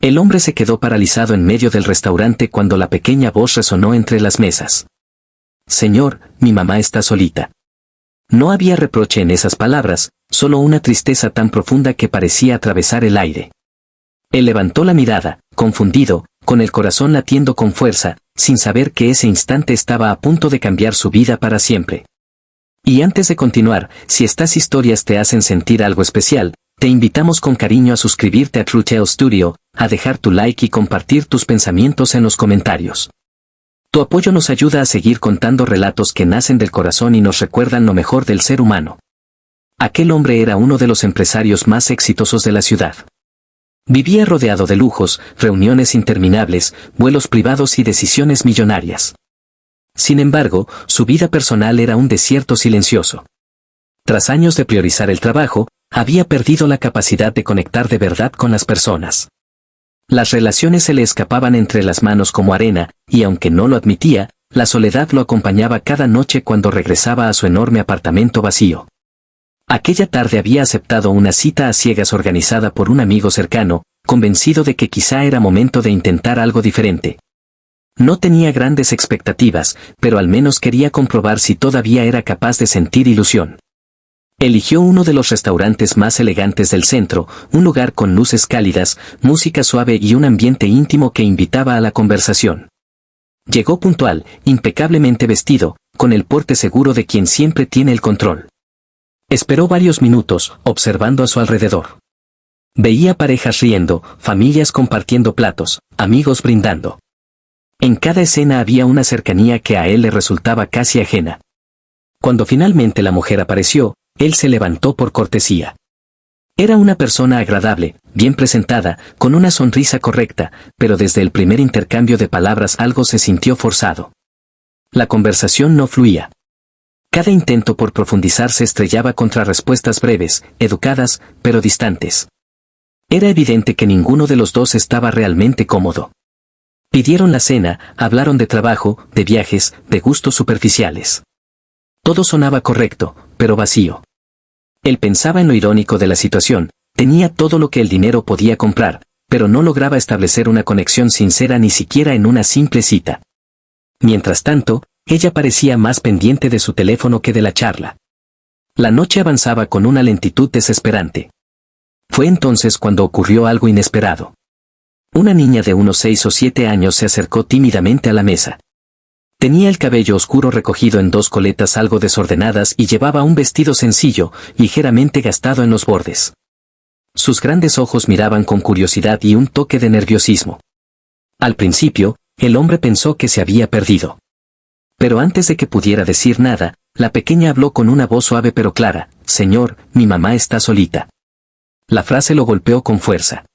El hombre se quedó paralizado en medio del restaurante cuando la pequeña voz resonó entre las mesas. Señor, mi mamá está solita. No había reproche en esas palabras, solo una tristeza tan profunda que parecía atravesar el aire. Él levantó la mirada, confundido, con el corazón latiendo con fuerza, sin saber que ese instante estaba a punto de cambiar su vida para siempre. Y antes de continuar, si estas historias te hacen sentir algo especial, te invitamos con cariño a suscribirte a True Tale Studio, a dejar tu like y compartir tus pensamientos en los comentarios. Tu apoyo nos ayuda a seguir contando relatos que nacen del corazón y nos recuerdan lo mejor del ser humano. Aquel hombre era uno de los empresarios más exitosos de la ciudad. Vivía rodeado de lujos, reuniones interminables, vuelos privados y decisiones millonarias. Sin embargo, su vida personal era un desierto silencioso. Tras años de priorizar el trabajo, había perdido la capacidad de conectar de verdad con las personas. Las relaciones se le escapaban entre las manos como arena, y aunque no lo admitía, la soledad lo acompañaba cada noche cuando regresaba a su enorme apartamento vacío. Aquella tarde había aceptado una cita a ciegas organizada por un amigo cercano, convencido de que quizá era momento de intentar algo diferente. No tenía grandes expectativas, pero al menos quería comprobar si todavía era capaz de sentir ilusión. Eligió uno de los restaurantes más elegantes del centro, un lugar con luces cálidas, música suave y un ambiente íntimo que invitaba a la conversación. Llegó puntual, impecablemente vestido, con el porte seguro de quien siempre tiene el control. Esperó varios minutos, observando a su alrededor. Veía parejas riendo, familias compartiendo platos, amigos brindando. En cada escena había una cercanía que a él le resultaba casi ajena. Cuando finalmente la mujer apareció, él se levantó por cortesía. Era una persona agradable, bien presentada, con una sonrisa correcta, pero desde el primer intercambio de palabras algo se sintió forzado. La conversación no fluía. Cada intento por profundizar se estrellaba contra respuestas breves, educadas, pero distantes. Era evidente que ninguno de los dos estaba realmente cómodo. Pidieron la cena, hablaron de trabajo, de viajes, de gustos superficiales. Todo sonaba correcto, pero vacío. Él pensaba en lo irónico de la situación, tenía todo lo que el dinero podía comprar, pero no lograba establecer una conexión sincera ni siquiera en una simple cita. Mientras tanto, ella parecía más pendiente de su teléfono que de la charla. La noche avanzaba con una lentitud desesperante. Fue entonces cuando ocurrió algo inesperado. Una niña de unos 6 o 7 años se acercó tímidamente a la mesa. Tenía el cabello oscuro recogido en 2 coletas algo desordenadas y llevaba un vestido sencillo, ligeramente gastado en los bordes. Sus grandes ojos miraban con curiosidad y un toque de nerviosismo. Al principio, el hombre pensó que se había perdido. Pero antes de que pudiera decir nada, la pequeña habló con una voz suave pero clara: «Señor, mi mamá está solita». La frase lo golpeó con fuerza.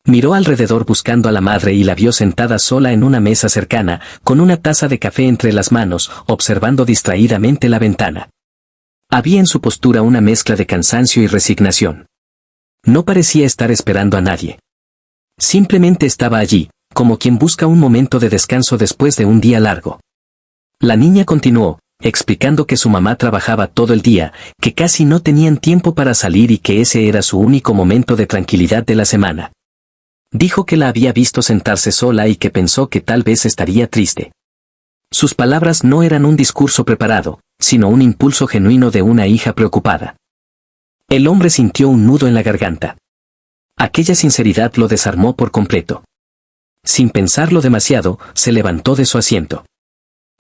Miró alrededor buscando a la madre y la vio sentada sola en una mesa cercana, con una taza de café entre las manos, observando distraídamente la ventana. Había en su postura una mezcla de cansancio y resignación. No parecía estar esperando a nadie. Simplemente estaba allí, como quien busca un momento de descanso después de un día largo. La niña continuó, explicando que su mamá trabajaba todo el día, que casi no tenían tiempo para salir y que ese era su único momento de tranquilidad de la semana. Dijo que la había visto sentarse sola y que pensó que tal vez estaría triste. Sus palabras no eran un discurso preparado, sino un impulso genuino de una hija preocupada. El hombre sintió un nudo en la garganta. Aquella sinceridad lo desarmó por completo. Sin pensarlo demasiado, se levantó de su asiento.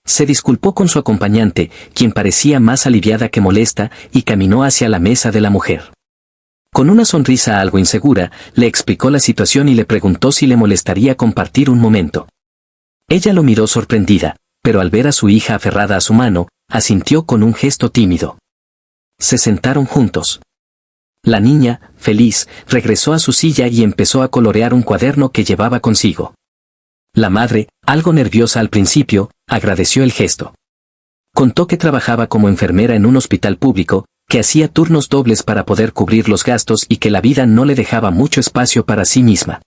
Se disculpó con su acompañante, quien parecía más aliviada que molesta, y caminó hacia la mesa de la mujer. Con una sonrisa algo insegura, le explicó la situación y le preguntó si le molestaría compartir un momento. Ella lo miró sorprendida, pero al ver a su hija aferrada a su mano, asintió con un gesto tímido. Se sentaron juntos. La niña, feliz, regresó a su silla y empezó a colorear un cuaderno que llevaba consigo. La madre, algo nerviosa al principio, agradeció el gesto. Contó que trabajaba como enfermera en un hospital público, que hacía turnos dobles para poder cubrir los gastos y que la vida no le dejaba mucho espacio para sí misma.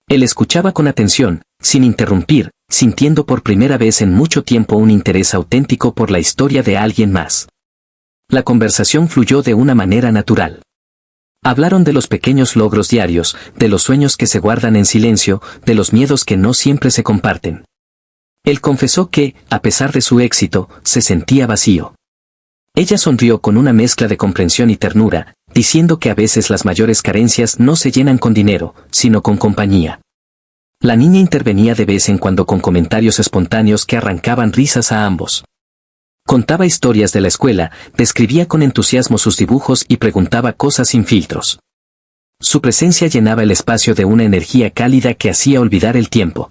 Él escuchaba con atención, sin interrumpir, sintiendo por primera vez en mucho tiempo un interés auténtico por la historia de alguien más. La conversación fluyó de una manera natural. Hablaron de los pequeños logros diarios, de los sueños que se guardan en silencio, de los miedos que no siempre se comparten. Él confesó que, a pesar de su éxito, se sentía vacío. Ella sonrió con una mezcla de comprensión y ternura, diciendo que a veces las mayores carencias no se llenan con dinero, sino con compañía. La niña intervenía de vez en cuando con comentarios espontáneos que arrancaban risas a ambos. Contaba historias de la escuela, describía con entusiasmo sus dibujos y preguntaba cosas sin filtros. Su presencia llenaba el espacio de una energía cálida que hacía olvidar el tiempo.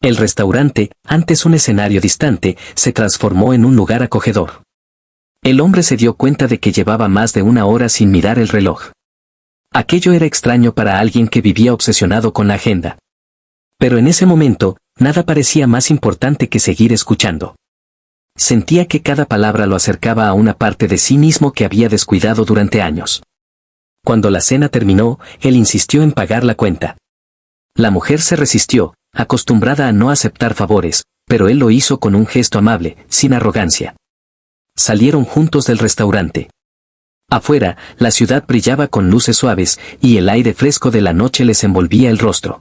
El restaurante, antes un escenario distante, se transformó en un lugar acogedor. El hombre se dio cuenta de que llevaba más de una hora sin mirar el reloj. Aquello era extraño para alguien que vivía obsesionado con la agenda. Pero en ese momento, nada parecía más importante que seguir escuchando. Sentía que cada palabra lo acercaba a una parte de sí mismo que había descuidado durante años. Cuando la cena terminó, él insistió en pagar la cuenta. La mujer se resistió, acostumbrada a no aceptar favores, pero él lo hizo con un gesto amable, sin arrogancia. Salieron juntos del restaurante. Afuera, la ciudad brillaba con luces suaves, y el aire fresco de la noche les envolvía el rostro.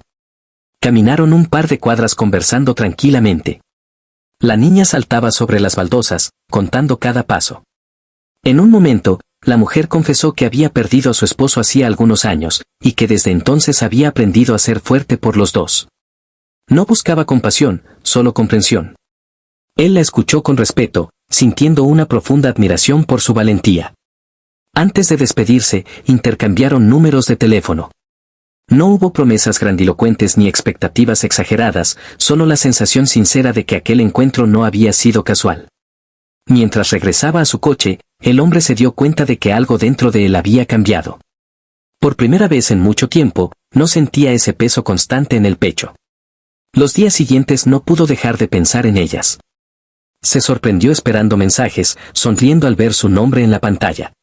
Caminaron un par de cuadras conversando tranquilamente. La niña saltaba sobre las baldosas, contando cada paso. En un momento, la mujer confesó que había perdido a su esposo hacía algunos años, y que desde entonces había aprendido a ser fuerte por los dos. No buscaba compasión, solo comprensión. Él la escuchó con respeto, sintiendo una profunda admiración por su valentía. Antes de despedirse, intercambiaron números de teléfono. No hubo promesas grandilocuentes ni expectativas exageradas, solo la sensación sincera de que aquel encuentro no había sido casual. Mientras regresaba a su coche, el hombre se dio cuenta de que algo dentro de él había cambiado. Por primera vez en mucho tiempo, no sentía ese peso constante en el pecho. Los días siguientes no pudo dejar de pensar en ellas. Se sorprendió esperando mensajes, sonriendo al ver su nombre en la pantalla.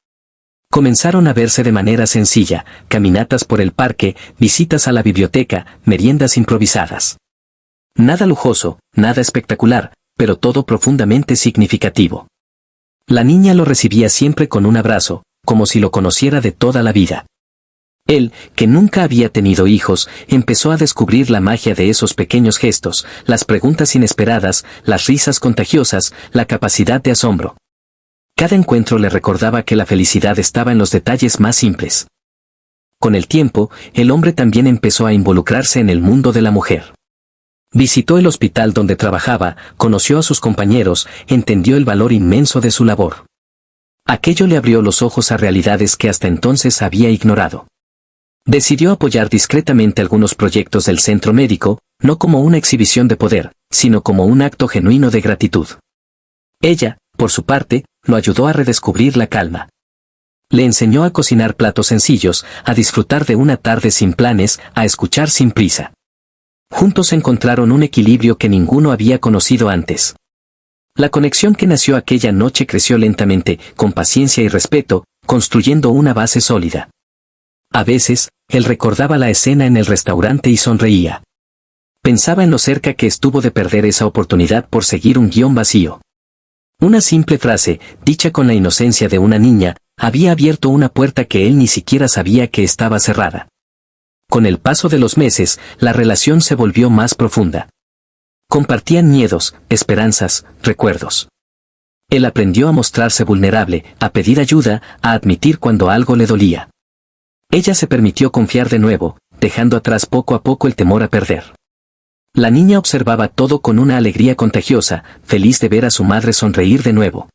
Comenzaron a verse de manera sencilla, caminatas por el parque, visitas a la biblioteca, meriendas improvisadas. Nada lujoso, nada espectacular, pero todo profundamente significativo. La niña lo recibía siempre con un abrazo, como si lo conociera de toda la vida. Él, que nunca había tenido hijos, empezó a descubrir la magia de esos pequeños gestos, las preguntas inesperadas, las risas contagiosas, la capacidad de asombro. Cada encuentro le recordaba que la felicidad estaba en los detalles más simples. Con el tiempo, el hombre también empezó a involucrarse en el mundo de la mujer. Visitó el hospital donde trabajaba, conoció a sus compañeros, entendió el valor inmenso de su labor. Aquello le abrió los ojos a realidades que hasta entonces había ignorado. Decidió apoyar discretamente algunos proyectos del centro médico, no como una exhibición de poder, sino como un acto genuino de gratitud. Ella, por su parte, lo ayudó a redescubrir la calma. Le enseñó a cocinar platos sencillos, a disfrutar de una tarde sin planes, a escuchar sin prisa. Juntos encontraron un equilibrio que ninguno había conocido antes. La conexión que nació aquella noche creció lentamente, con paciencia y respeto, construyendo una base sólida. A veces, él recordaba la escena en el restaurante y sonreía. Pensaba en lo cerca que estuvo de perder esa oportunidad por seguir un guión vacío. Una simple frase, dicha con la inocencia de una niña, había abierto una puerta que él ni siquiera sabía que estaba cerrada. Con el paso de los meses, la relación se volvió más profunda. Compartían miedos, esperanzas, recuerdos. Él aprendió a mostrarse vulnerable, a pedir ayuda, a admitir cuando algo le dolía. Ella se permitió confiar de nuevo, dejando atrás poco a poco el temor a perder. La niña observaba todo con una alegría contagiosa, feliz de ver a su madre sonreír de nuevo.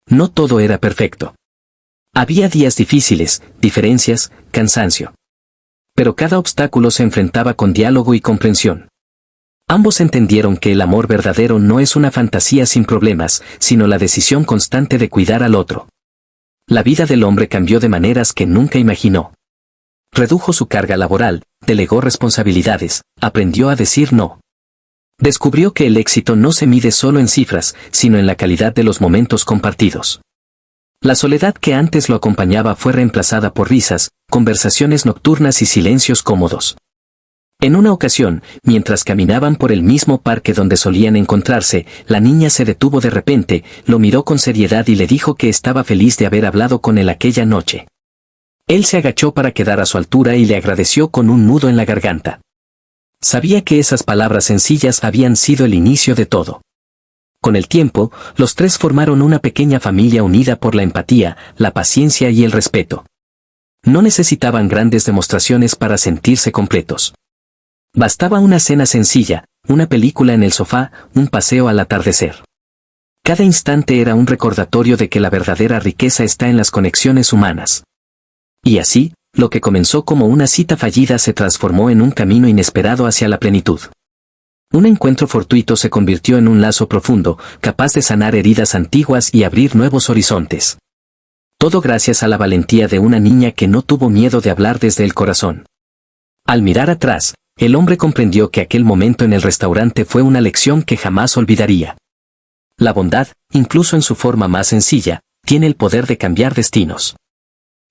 No todo era perfecto. Había días difíciles, diferencias, cansancio. Pero cada obstáculo se enfrentaba con diálogo y comprensión. Ambos entendieron que el amor verdadero no es una fantasía sin problemas, sino la decisión constante de cuidar al otro. La vida del hombre cambió de maneras que nunca imaginó. Redujo su carga laboral, delegó responsabilidades, aprendió a decir no. Descubrió que el éxito no se mide solo en cifras, sino en la calidad de los momentos compartidos. La soledad que antes lo acompañaba fue reemplazada por risas, conversaciones nocturnas y silencios cómodos. En una ocasión, mientras caminaban por el mismo parque donde solían encontrarse, la niña se detuvo de repente, lo miró con seriedad y le dijo que estaba feliz de haber hablado con él aquella noche. Él se agachó para quedar a su altura y le agradeció con un nudo en la garganta. Sabía que esas palabras sencillas habían sido el inicio de todo. Con el tiempo, los tres formaron una pequeña familia unida por la empatía, la paciencia y el respeto. No necesitaban grandes demostraciones para sentirse completos. Bastaba una cena sencilla, una película en el sofá, un paseo al atardecer. Cada instante era un recordatorio de que la verdadera riqueza está en las conexiones humanas. Y así, lo que comenzó como una cita fallida se transformó en un camino inesperado hacia la plenitud. Un encuentro fortuito se convirtió en un lazo profundo, capaz de sanar heridas antiguas y abrir nuevos horizontes. Todo gracias a la valentía de una niña que no tuvo miedo de hablar desde el corazón. Al mirar atrás, el hombre comprendió que aquel momento en el restaurante fue una lección que jamás olvidaría. La bondad, incluso en su forma más sencilla, tiene el poder de cambiar destinos.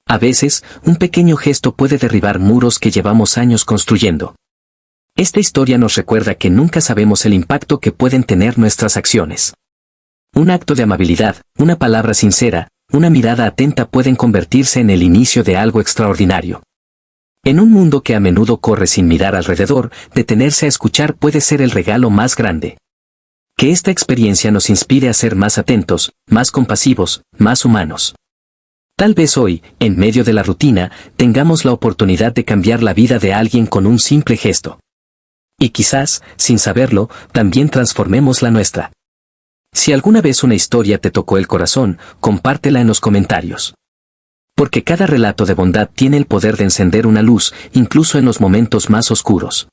A veces, un pequeño gesto puede derribar muros que llevamos años construyendo. Esta historia nos recuerda que nunca sabemos el impacto que pueden tener nuestras acciones. Un acto de amabilidad, una palabra sincera, una mirada atenta pueden convertirse en el inicio de algo extraordinario. En un mundo que a menudo corre sin mirar alrededor, detenerse a escuchar puede ser el regalo más grande. Que esta experiencia nos inspire a ser más atentos, más compasivos, más humanos. Tal vez hoy, en medio de la rutina, tengamos la oportunidad de cambiar la vida de alguien con un simple gesto. Y quizás, sin saberlo, también transformemos la nuestra. Si alguna vez una historia te tocó el corazón, compártela en los comentarios. Porque cada relato de bondad tiene el poder de encender una luz, incluso en los momentos más oscuros.